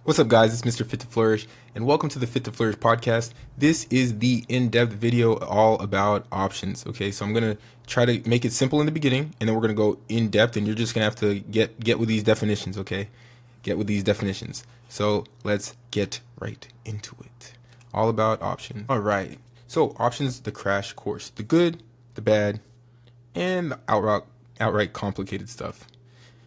What's up, guys? It's Mr. Fit to Flourish, and welcome to the Fit to Flourish podcast. This is the in-depth video all about options. Okay, so I'm gonna try to make it simple in the beginning, and then we're gonna go in depth, and you're just gonna have to get with these definitions. Okay, get with these definitions. So let's get right into it. All about options. All right. So options, the crash course, the good, the bad, and the outright complicated stuff.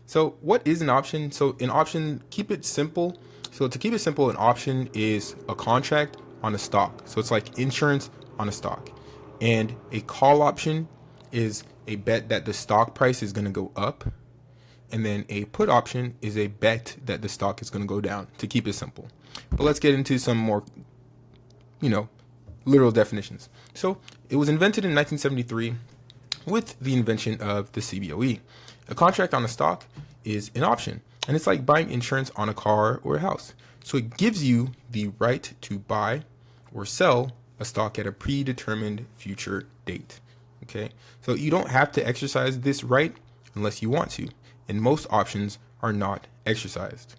So what is an option? So an option, keep it simple. So to keep it simple, an option is a contract on a stock. So it's like insurance on a stock. And a call option is a bet that the stock price is going to go up. And then a put option is a bet that the stock is going to go down, to keep it simple. But let's get into some more, literal definitions. So it was invented in 1973 with the invention of the CBOE. A contract on a stock is an option, and it's like buying insurance on a car or a house. So it gives you the right to buy or sell a stock at a predetermined future date. Okay, so you don't have to exercise this right unless you want to, and most options are not exercised.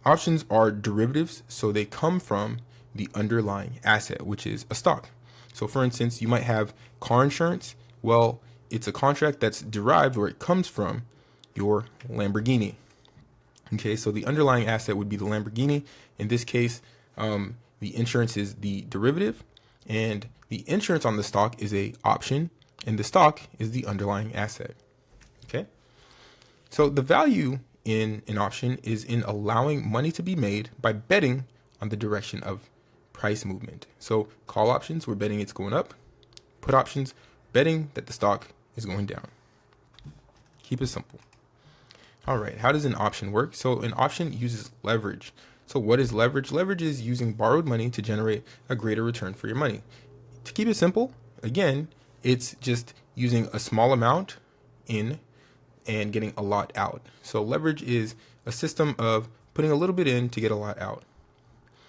Options are derivatives, so they come from the underlying asset, which is a stock. So for instance, you might have car insurance. Well, it's a contract that's derived, or it comes from your Lamborghini. Okay, so the underlying asset would be the Lamborghini. In this case, the insurance is the derivative, and the insurance on the stock is a option, and the stock is the underlying asset. Okay, so the value in an option is in allowing money to be made by betting on the direction of price movement. So call options, we're betting it's going up. Put options, betting that the stock is going down. Keep it simple. All right, how does an option work? So an option uses leverage. So what is leverage? Leverage is using borrowed money to generate a greater return for your money. To keep it simple, again, it's just using a small amount in and getting a lot out. So leverage is a system of putting a little bit in to get a lot out.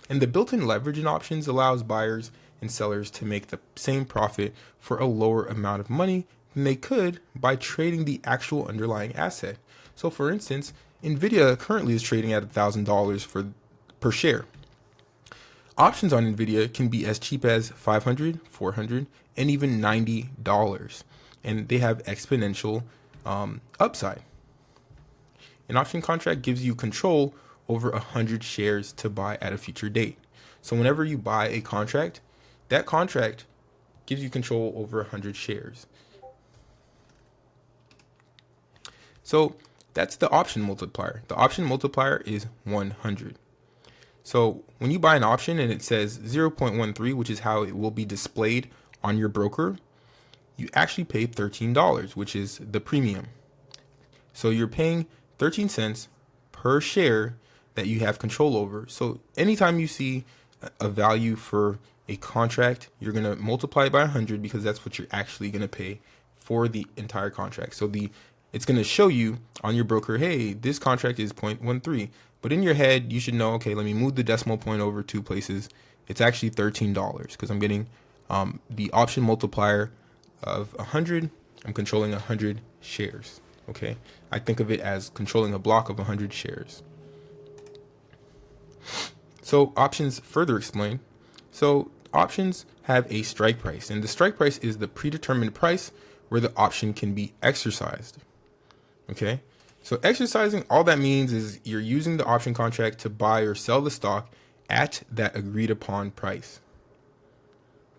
And the built-in leverage in options allows buyers and sellers to make the same profit for a lower amount of money than they could by trading the actual underlying asset. So for instance, Nvidia currently is trading at $1,000 per share. Options on Nvidia can be as cheap as $500, $400, and even $90. And they have exponential upside. An option contract gives you control over 100 shares to buy at a future date. So whenever you buy a contract, that contract gives you control over 100 shares. So that's the option multiplier. The option multiplier is 100. So when you buy an option and it says 0.13, which is how it will be displayed on your broker, you actually pay $13, which is the premium. So you're paying 13 cents per share that you have control over. So anytime you see a value for a contract, you're going to multiply it by 100 because that's what you're actually going to pay for the entire contract. So it's going to show you on your broker, hey, this contract is 0.13. But in your head, you should know, okay, let me move the decimal point over 2 places. It's actually $13 because I'm getting the option multiplier of 100. I'm controlling 100 shares. Okay, I think of it as controlling a block of 100 shares. So options further explain. So options have a strike price, and the strike price is the predetermined price where the option can be exercised. Okay, so exercising, all that means is you're using the option contract to buy or sell the stock at that agreed upon price.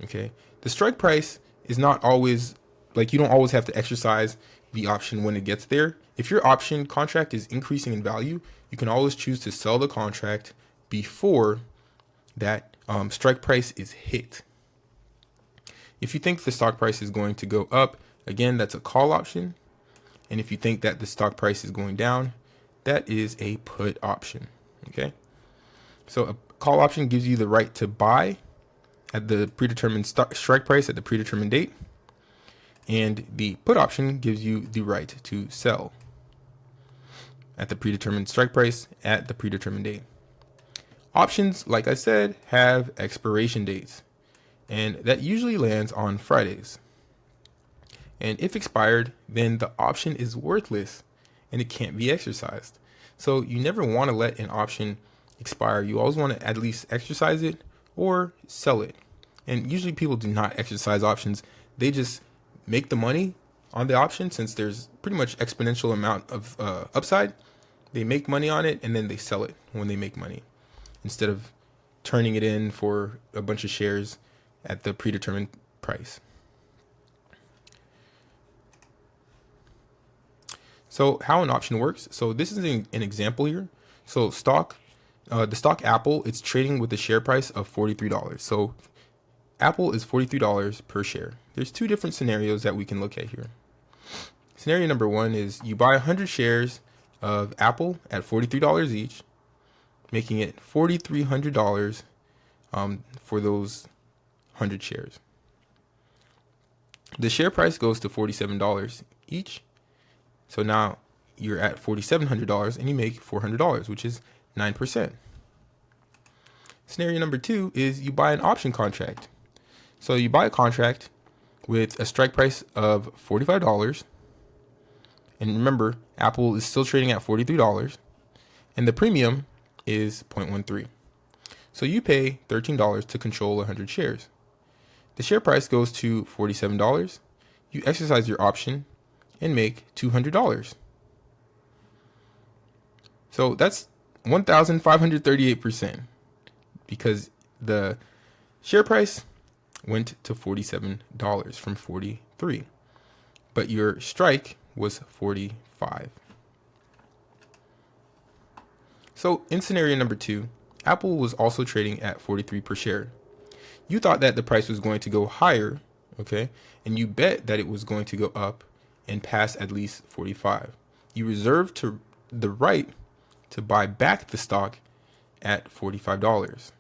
Okay, the strike price is not always, like, you don't always have to exercise the option when it gets there. If your option contract is increasing in value, you can always choose to sell the contract before that strike price is hit. If you think the stock price is going to go up, again, that's a call option. And if you think that the stock price is going down, that is a put option. Okay, so a call option gives you the right to buy at the predetermined strike price at the predetermined date, and the put option gives you the right to sell at the predetermined strike price at the predetermined date. Options, like I said, have expiration dates, and that usually lands on Fridays. And if expired, then the option is worthless and it can't be exercised. So you never want to let an option expire, you always want to at least exercise it or sell it. And usually people do not exercise options. They just make the money on the option, since there's pretty much exponential amount of upside. They make money on it and then they sell it when they make money, instead of turning it in for a bunch of shares at the predetermined price. So how an option works. So this is an example here. So the stock Apple, it's trading with a share price of $43. So Apple is $43 per share. There's two different scenarios that we can look at here. Scenario number one is you buy 100 shares of Apple at $43 each, making it $4,300 for those 100 shares. The share price goes to $47 each. So now you're at $4,700 and you make $400, which is 9%. Scenario number two is you buy an option contract. So you buy a contract with a strike price of $45. And remember, Apple is still trading at $43 and the premium is 0.13. So you pay $13 to control 100 shares. The share price goes to $47. You exercise your option and make $200. So that's 1,538%, because the share price went to $47 from $43, but your strike was $45. So in scenario number two, Apple was also trading at $43 per share. You thought that the price was going to go higher, okay? And you bet that it was going to go up and pass at least 45. You reserved the right to buy back the stock at $45.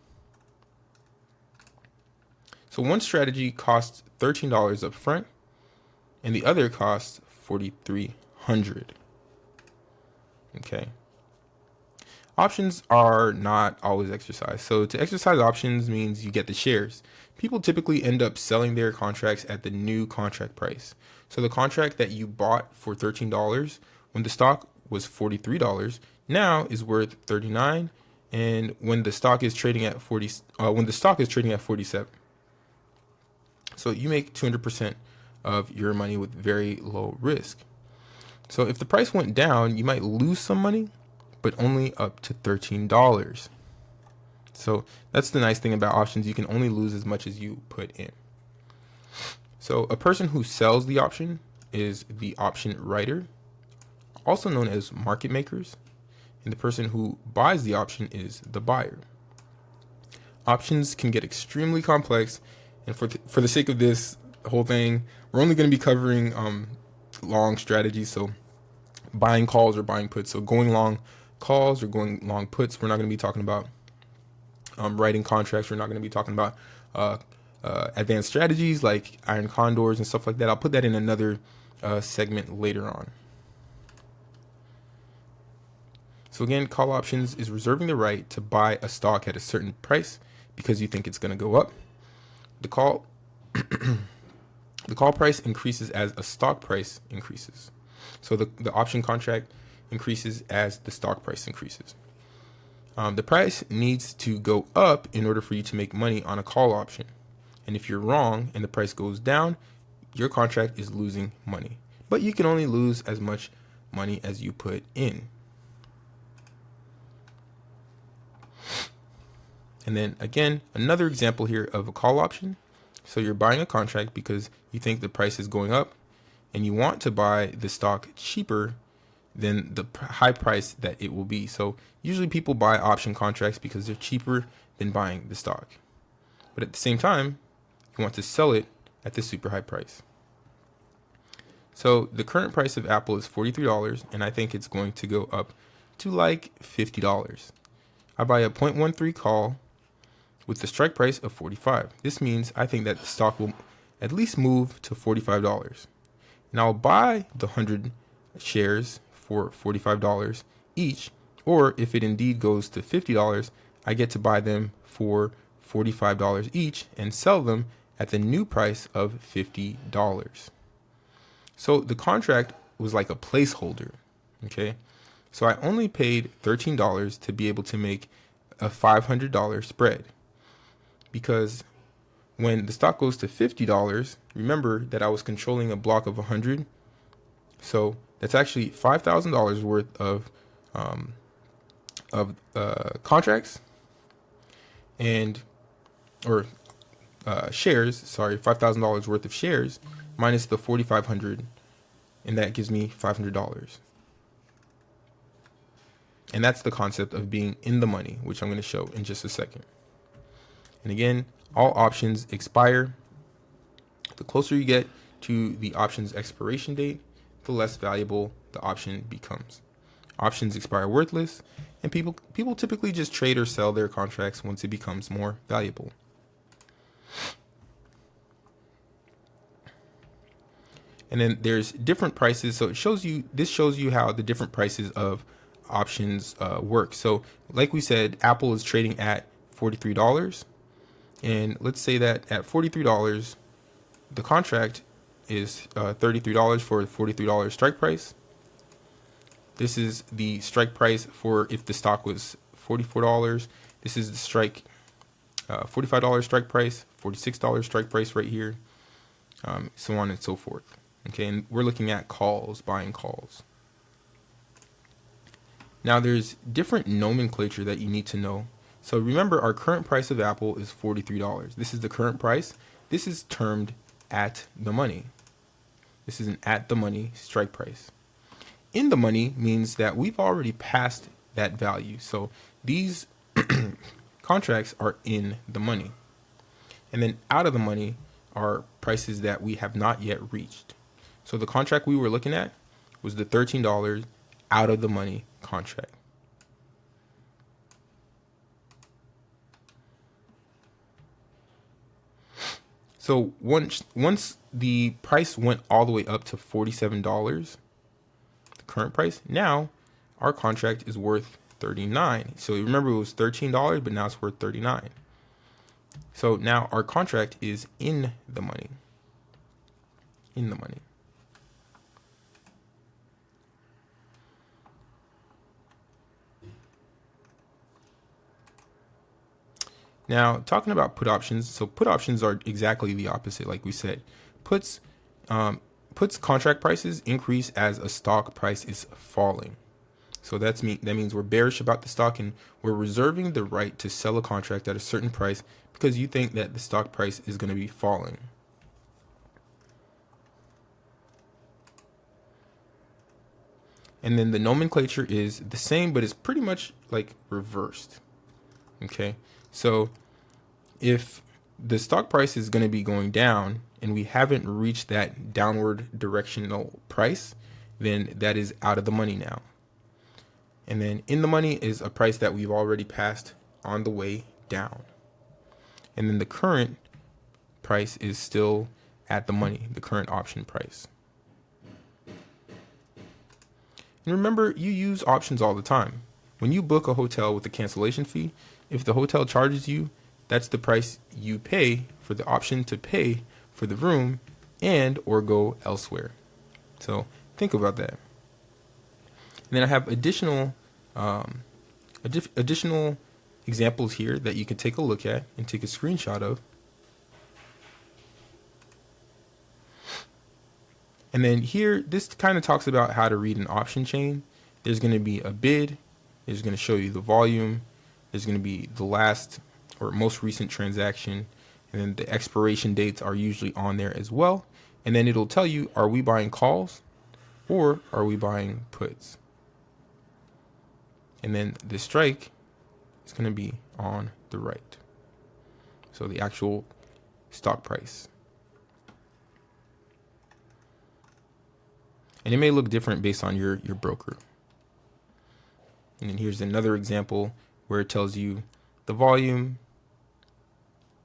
So one strategy costs $13 up front and the other costs $4,300. Okay. Options are not always exercised. So to exercise options means you get the shares. People typically end up selling their contracts at the new contract price. So the contract that you bought for $13 when the stock was $43 now is worth $39, and when the stock is trading at 47. So you make 200% of your money with very low risk. So if the price went down, you might lose some money, but only up to $13. So that's the nice thing about options. You can only lose as much as you put in. So a person who sells the option is the option writer, also known as market makers. And the person who buys the option is the buyer. Options can get extremely complex. And for the sake of this whole thing, we're only going to be covering long strategies. So buying calls or buying puts. So going long calls or going long puts. We're not going to be talking about writing contracts. We're not going to be talking about advanced strategies like iron condors and stuff like that. I'll put that in another segment later on. So again, call options is reserving the right to buy a stock at a certain price because you think it's going to go up. The call price increases as a stock price increases. So the option contract increases as the stock price increases. The price needs to go up in order for you to make money on a call option. And if you're wrong and the price goes down, your contract is losing money. But you can only lose as much money as you put in. And then again, another example here of a call option. So you're buying a contract because you think the price is going up and you want to buy the stock cheaper than the high price that it will be. So usually people buy option contracts because they're cheaper than buying the stock. But at the same time, you want to sell it at the super high price. So the current price of Apple is $43, and I think it's going to go up to like $50. I buy a 0.13 call with the strike price of $45. This means I think that the stock will at least move to $45. And I'll buy the 100 shares for $45 each, or if it indeed goes to $50, I get to buy them for $45 each and sell them at the new price of $50. So the contract was like a placeholder, okay? So I only paid $13 to be able to make a $500 spread, because when the stock goes to $50, remember that I was controlling a block of 100. So that's actually $5,000 worth of contracts and or shares. Sorry, $5,000 worth of shares minus the 4,500, and that gives me $500. And that's the concept of being in the money, which I'm going to show in just a second. And again, all options expire. The closer you get to the option's expiration date, the less valuable the option becomes. Options expire worthless, and people typically just trade or sell their contracts once it becomes more valuable. And then there's different prices. So this shows you how the different prices of options work. So like we said, Apple is trading at $43. And let's say that at $43, the contract is $33 for a $43 strike price. This is the strike price for if the stock was $44. This is the strike $45 strike price, $46 strike price right here, so on and so forth. Okay, and we're looking at calls, buying calls. Now there's different nomenclature that you need to know. So remember, our current price of Apple is $43. This is the current price. This is termed at the money. This is an at the money strike price. In the money means that we've already passed that value. So these contracts are in the money. And then out of the money are prices that we have not yet reached. So the contract we were looking at was the $13 out of the money contract. So once the price went all the way up to $47, the current price, now our contract is worth $39. So remember, it was $13, but now it's worth $39. So now our contract is in the money. In the money. Now, talking about put options. So put options are exactly the opposite, like we said. Puts contract prices increase as a stock price is falling. So that means we're bearish about the stock, and we're reserving the right to sell a contract at a certain price because you think that the stock price is going to be falling. And then the nomenclature is the same, but it's pretty much like reversed. Okay, so if the stock price is going to be going down and we haven't reached that downward directional price, then that is out of the money now. And then in the money is a price that we've already passed on the way down. And then the current price is still at the money, the current option price. And remember, you use options all the time. When you book a hotel with a cancellation fee, if the hotel charges you, that's the price you pay for the option to pay for the room and or go elsewhere. So think about that. And then I have additional examples here that you can take a look at and take a screenshot of. And then here, this kind of talks about how to read an option chain. There's going to be a bid. It's going to show you the volume. There's going to be the last or most recent transaction. And then the expiration dates are usually on there as well. And then it'll tell you, are we buying calls or are we buying puts? And then the strike is going to be on the right. So the actual stock price. And it may look different based on your broker. And then here's another example where it tells you the volume,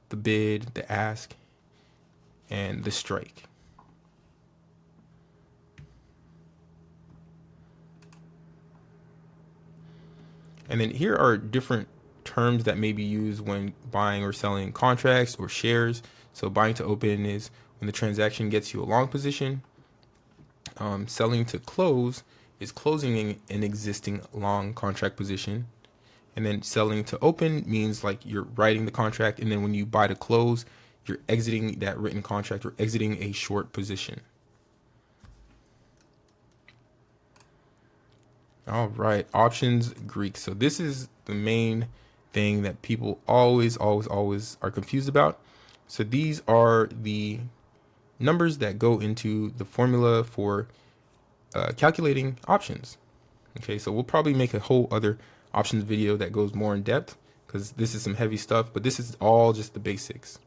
the bid, the ask, and the strike. And then here are different terms that may be used when buying or selling contracts or shares. So buying to open is when the transaction gets you a long position. Selling to close is closing an existing long contract position. And then selling to open means like you're writing the contract, and then when you buy to close, you're exiting that written contract or exiting a short position. All right, options Greek. So this is the main thing that people always are confused about. So these are the numbers that go into the formula for calculating options. Okay, so we'll probably make a whole other options video that goes more in depth because this is some heavy stuff, but this is all just the basics.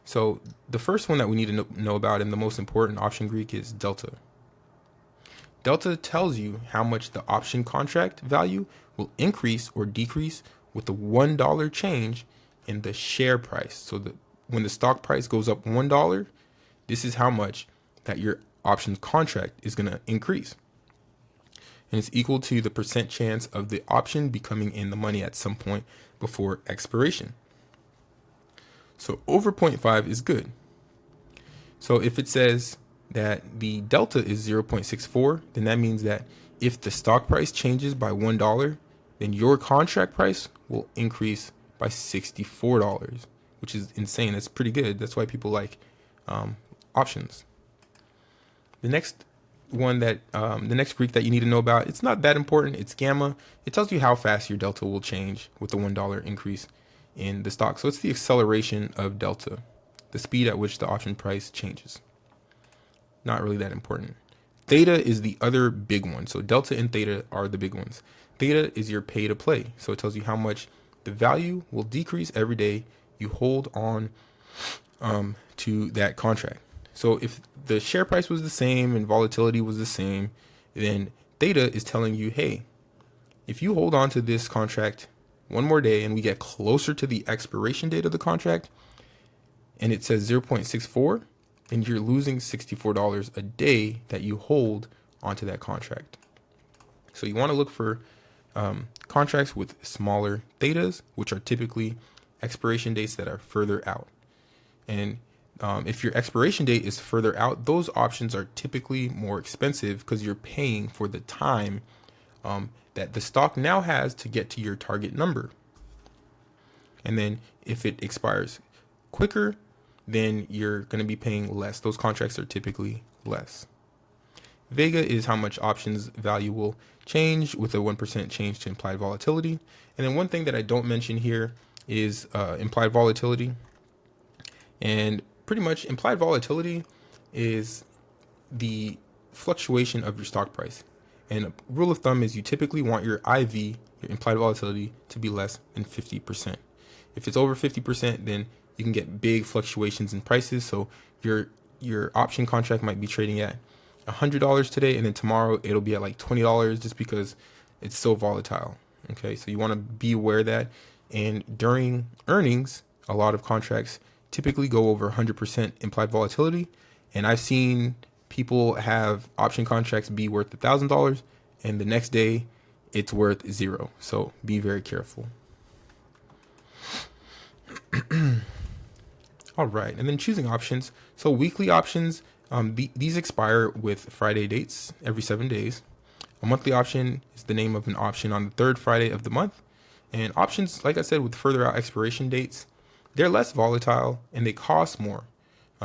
So the first one that we need to know about, and the most important option Greek, is delta. Delta tells you how much the option contract value will increase or decrease with the $1 change in the share price. So when the stock price goes up $1, this is how much that your option contract is going to increase. And it's equal to the percent chance of the option becoming in the money at some point before expiration. So over 0.5 is good. So if it says that the delta is 0.64, then that means that if the stock price changes by $1, then your contract price will increase by $64, which is insane. That's pretty good. That's why people like options. The next Greek that you need to know about, it's not that important. It's gamma. It tells you how fast your delta will change with the $1 increase in the stock. So it's the acceleration of delta, the speed at which the option price changes. Not really that important. Theta is the other big one. So delta and theta are the big ones. Theta is your pay to play. So it tells you how much the value will decrease every day you hold on to that contract. So if the share price was the same and volatility was the same, then theta is telling you, hey, if you hold on to this contract one more day and we get closer to the expiration date of the contract and it says 0.64, then you're losing $64 a day that you hold onto that contract. So you want to look for contracts with smaller thetas, which are typically expiration dates that are further out. And if your expiration date is further out, those options are typically more expensive because you're paying for the time that the stock now has to get to your target number. And then if it expires quicker, then you're going to be paying less. Those contracts are typically less. Vega is how much options value will change with a 1% change to implied volatility. And then one thing that I don't mention here is implied volatility. And pretty much implied volatility is the fluctuation of your stock price. And a rule of thumb is you typically want your IV, your implied volatility, to be less than 50%. If it's over 50%, then you can get big fluctuations in prices. So your option contract might be trading at $100 today, and then tomorrow it'll be at like $20 just because it's so volatile. Okay, so you want to be aware of that. And during earnings, a lot of contracts typically go over 100% implied volatility. And I've seen people have option contracts be worth $1,000 and the next day it's worth $0. So be very careful. All right, and then choosing options. So weekly options, these expire with Friday dates every 7 days. A monthly option is the name of an option on the third Friday of the month. And options, like I said, with further out expiration dates, they're less volatile and they cost more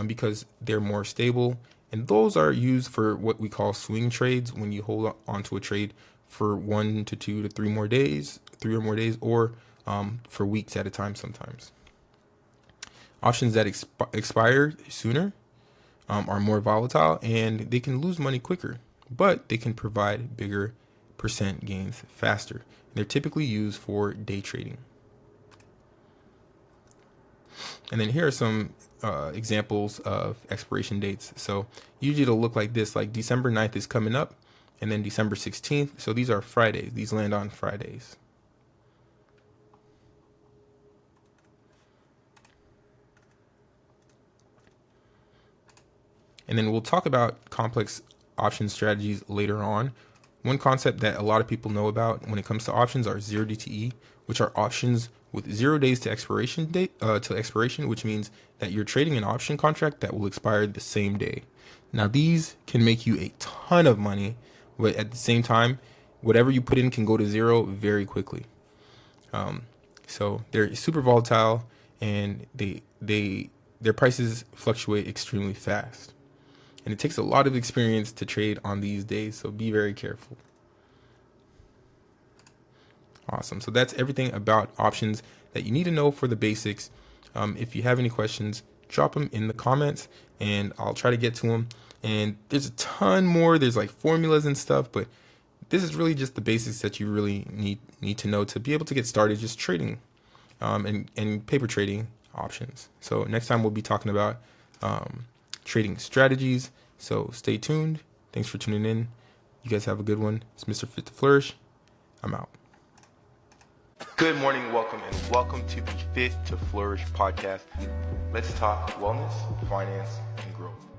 because they're more stable. And those are used for what we call swing trades, when you hold on to a trade for 1 to 2 to 3 more days, or for weeks at a time sometimes. Options that expire sooner are more volatile and they can lose money quicker, but they can provide bigger percent gains faster. They're typically used for day trading. And then here are some examples of expiration dates. So usually it'll look like this, like December 9th is coming up, and then December 16th. So these are Fridays. These land on Fridays. And then we'll talk about complex option strategies later on. One concept that a lot of people know about when it comes to options are 0 DTE, which are options with 0 days to expiration, which means that you're trading an option contract that will expire the same day. Now these can make you a ton of money, but at the same time, whatever you put in can go to 0 very quickly. So they're super volatile, and their prices fluctuate extremely fast. And it takes a lot of experience to trade on these days, so be very careful. Awesome. So that's everything about options that you need to know for the basics. If you have any questions, drop them in the comments and I'll try to get to them. And there's a ton more. There's like formulas and stuff, but this is really just the basics that you really need to know to be able to get started just trading and paper trading options. So next time we'll be talking about trading strategies. So stay tuned. Thanks for tuning in. You guys have a good one. It's Mr. Fit to Flourish. I'm out. Good morning, welcome to the Fit to Flourish podcast. Let's talk wellness, finance, and growth.